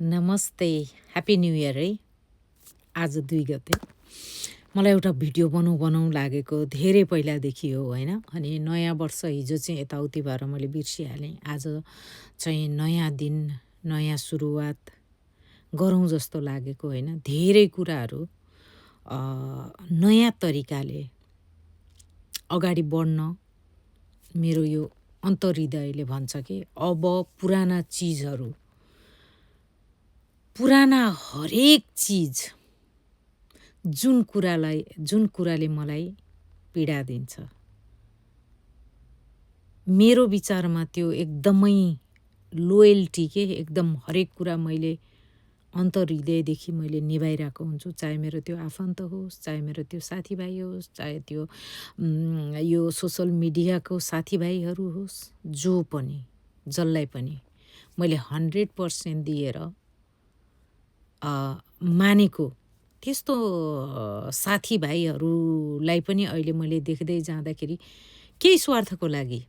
नमस्ते, happy new year है। आज 2 गते मलाई एउटा भिडियो बनाउँ लागेको धेरै पहिलादेखि हो होइन। अनि नयाँ वर्ष हिजो चाहिँ यताउति भएर मैले बिर्सिहालेँ। आज चाहिँ नयाँ दिन, नयाँ सुरुवात गरौँ जस्तो लागेको होइन। धेरै कुराहरू नयाँ तरिकाले अगाडि बढ्न मेरो यो अन्तर्हृदयले भन्छ कि अब पुराना चिजहरू, पुराना हरेक चिज जुन कुराले मलाई पीडा दिन्छ, मेरो विचारमा त्यो एकदमै लोयल्टी के एकदम हरेक कुरा मैले अन्तर्हृदयदेखि मैले निभाइरहेको हुन्छु। चाहे मेरो त्यो आफन्त होस्, चाहे मेरो त्यो साथीभाइ होस्, चाहे त्यो यो सोसल मिडियाको साथीभाइहरू होस्, जो पनि जसलाई पनि मैले 100% दिएर मानेको त्यस्तो साथीभाइहरूलाई पनि अहिले मैले देख्दै जाँदाखेरि केही स्वार्थको लागि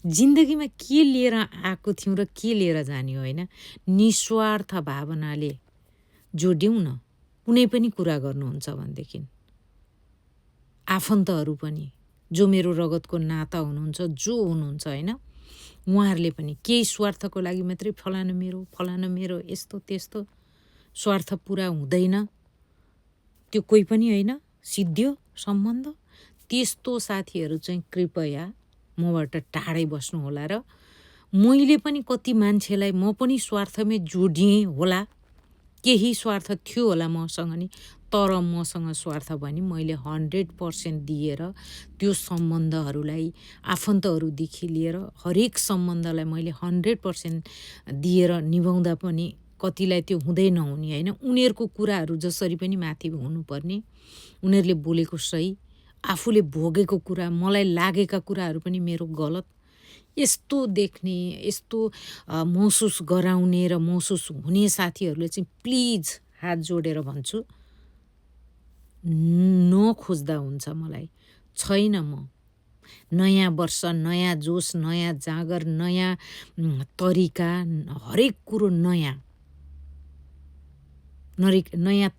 जिन्दगीमा के लिएर आएको थियौँ र के लिएर जाने होइन, निस्वार्थ भावनाले जोड्यौँ न। कुनै पनि कुरा गर्नुहुन्छ भनेदेखि आफन्तहरू पनि जो मेरो रगतको नाता हुनुहुन्छ, जो हुनुहुन्छ होइन, उहाँहरूले पनि केही स्वार्थको लागि मात्रै फलानु मेरो यस्तो त्यस्तो स्वार्थ पुरा हुँदैन, त्यो कोही पनि होइन सिद्धियो सम्बन्ध। त्यस्तो साथीहरू चाहिँ कृपया मबाट टाढै बस्नु होला। र मैले पनि कति मान्छेलाई म पनि स्वार्थमै जोडिएँ होला, केही स्वार्थ थियो होला मसँग नि, तर मसँग स्वार्थ भने मैले 100% दिएर त्यो सम्बन्धहरूलाई आफन्तहरूदेखि लिएर हरेक सम्बन्धलाई मैले 100% दिएर निभाउँदा पनि कतिलाई त्यो हुँदै नहुने होइन। उनीहरूको कुराहरू जसरी पनि माथि हुनुपर्ने, उनीहरूले बोलेको सही, आफूले भोगेको कुरा, मलाई लागेका कुराहरू पनि मेरो गलत, यस्तो देख्ने, यस्तो महसुस गराउने र महसुस हुने साथीहरूले चाहिँ प्लिज हात जोडेर भन्छु, नखोज्दा हुन्छ। मलाई छैन। म नयाँ वर्ष, नयाँ जोस, नयाँ जाँगर, नयाँ तरिका, हरेक कुरो नयाँ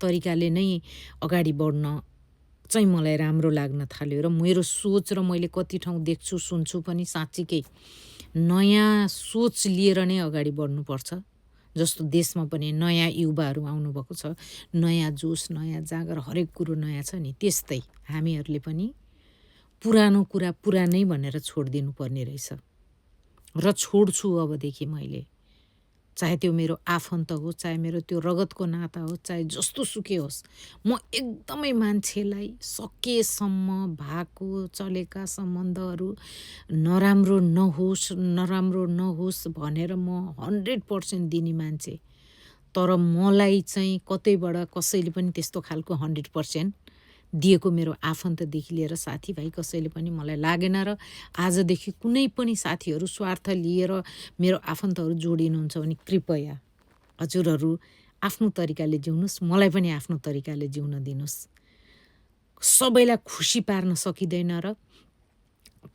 तरिकाले नै अगाडि बढ्न चाहिँ मलाई राम्रो लाग्न थाल्यो। र मेरो सोच र मैले कति ठाउँ देख्छु सुन्छु पनि साँच्चीकै नयाँ सोच लिएर नै अगाडि बढ्नुपर्छ। जस्तो देशमा पनि नयाँ युवाहरू आउनुभएको छ, नयाँ जोस, नयाँ जाँगर, हरेक कुरो नयाँ छ नि, त्यस्तै हामीहरूले पनि पुरानो कुरा पुरानै भनेर छोडिदिनु पर्ने रहेछ। र छोड्छु अबदेखि मैले, चाहे त्यो मेरो आफन्त होस्, चाहे मेरो त्यो रगतको नाता होस्, चाहे जस्तो सुकै होस्, म एकदमै मान्छेलाई सकेसम्म भएको चलेका सम्बन्धहरू नराम्रो नहोस् भनेर म 100% दिने मान्छे। तर मलाई चाहिँ कतैबाट कसैले पनि त्यस्तो खालको 100% दिएको मेरो आफन्तदेखि लिएर साथीभाइ कसैले पनि मलाई लागेन। र आजदेखि कुनै पनि साथीहरू स्वार्थ लिएर मेरो आफन्तहरू जोडिनुहुन्छ भने कृपया हजुरहरू आफ्नो तरिकाले जिउनुहोस्, मलाई पनि आफ्नो तरिकाले जिउन दिनुहोस्। सबैलाई खुसी पार्न सकिँदैन र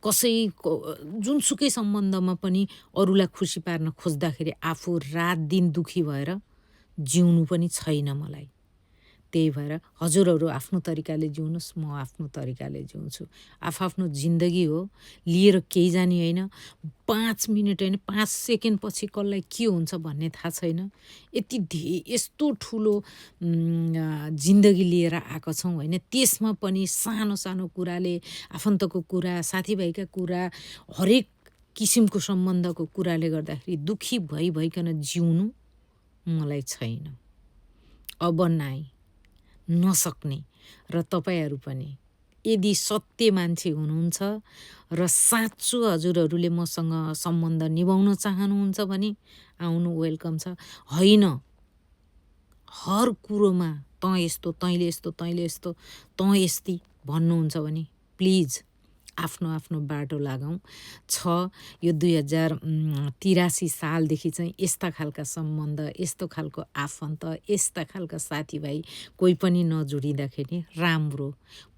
कसैको जुनसुकै सम्बन्धमा पनि अरूलाई खुसी पार्न खोज्दाखेरि आफू रात दिन दुखी भएर जिउनु पनि छैन मलाई। त्यही भएर हजुरहरू आफ्नो तरिकाले जिउनुहोस्, म आफ्नो तरिकाले जिउँछु। आफ्नो जिन्दगी हो, लिएर केही जाने होइन। 5 मिनट होइन 5 सेकेन्ड पछि कसलाई के हुन्छ भन्ने थाहा छैन। यस्तो ठुलो जिन्दगी लिएर आएको छौँ होइन, त्यसमा पनि सानो सानो कुराले, आफन्तको कुरा, साथीभाइका कुरा, हरेक किसिमको सम्बन्धको कुराले गर्दाखेरि दुखी भइकन जिउनु मलाई छैन, अब नसक्ने। र तपाईँहरू पनि यदि सत्य मान्छे हुनुहुन्छ र साँचो हजुरहरूले मसँग सम्बन्ध निभाउन चाहनुहुन्छ भने आउनु वेलकम छ। होइन हर कुरोमा यस्तो, तैँले यस्तो, तँ यस्ती भन्नुहुन्छ भने प्लिज आफ्नो बाटो लगाउँ। यो 2083 सालदेखि चाहिँ यस्ता खालका सम्बन्ध, यस्तो खालको आफन्त, यस्ता खालका साथीभाइ कोही पनि नजोडिँदाखेरि राम्रो।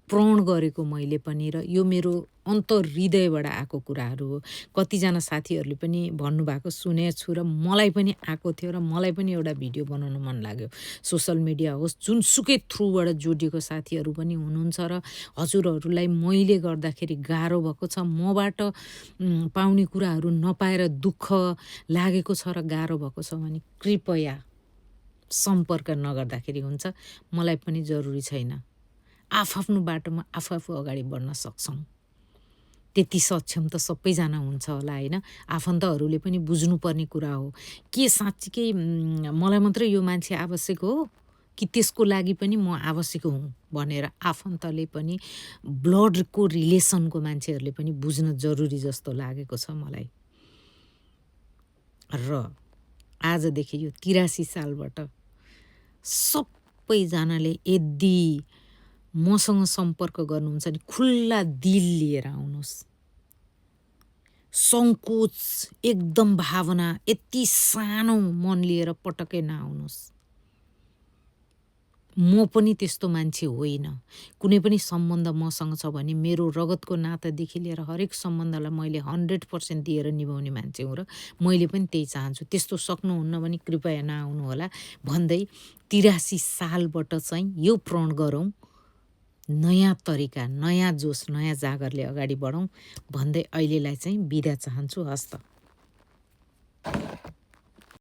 प्रण गरेको मैले पनि र यो मेरो हृदयबाट आएको कुराहरू हो। कतिजना साथीहरूले पनि भन्नुभएको सुनेको छु र मलाई पनि आएको थियो र मलाई पनि एउटा भिडियो बनाउन मन लाग्यो। सोसल मिडिया होस्, जुनसुकै थ्रुबाट जोडिएको साथीहरू पनि हुनुहुन्छ र हजुरहरूलाई मैले गर्दाखेरि गाह्रो भएको छ, मबाट पाउने कुराहरू नपाएर दुःख लागेको छ र गाह्रो भएको छ भने कृपया सम्पर्क नगर्दाखेरि हुन्छ। मलाई पनि जरुरी छैन। आफ्नो बाटोमा आफू अगाडि बढ्न सक्छौँ। त्यति सक्षम त सबैजना हुन्छ होला होइन। आफन्तहरूले पनि बुझ्नुपर्ने कुरा हो। के साँच्चीकै मलाई मात्रै यो मान्छे आवश्यक हो कि त्यसको लागि पनि म आवश्यक हुँ भनेर आफन्तले पनि ब्लडको रिलेसनको मान्छेहरूले पनि बुझ्न जरुरी जस्तो लागेको छ मलाई। र आजदेखि यो 83 सालबाट सबैजनाले यदि मसँग सम्पर्क गर्नुहुन्छ नि खुल्ला दिल लिएर आउनुहोस्। सङ्कोच एकदम भावना यति सानो मन लिएर पटक्कै नआउनुहोस्। म पनि त्यस्तो मान्छे होइन। कुनै पनि सम्बन्ध मसँग छ भने मेरो रगतको नातादेखि लिएर हरेक सम्बन्धलाई मैले 100% दिएर निभाउने मान्छे हुँ र मैले पनि त्यही चाहन्छु। त्यस्तो सक्नुहुन्न भने कृपया नआउनु होला भन्दै 83 सालबाट चाहिँ यो प्रण गरौँ, नयाँ तरिका, नयाँ जोस, नयाँ जागरले अगाडि बढौँ भन्दै अहिलेलाई चाहिँ बिदा चाहन्छु। हस्त।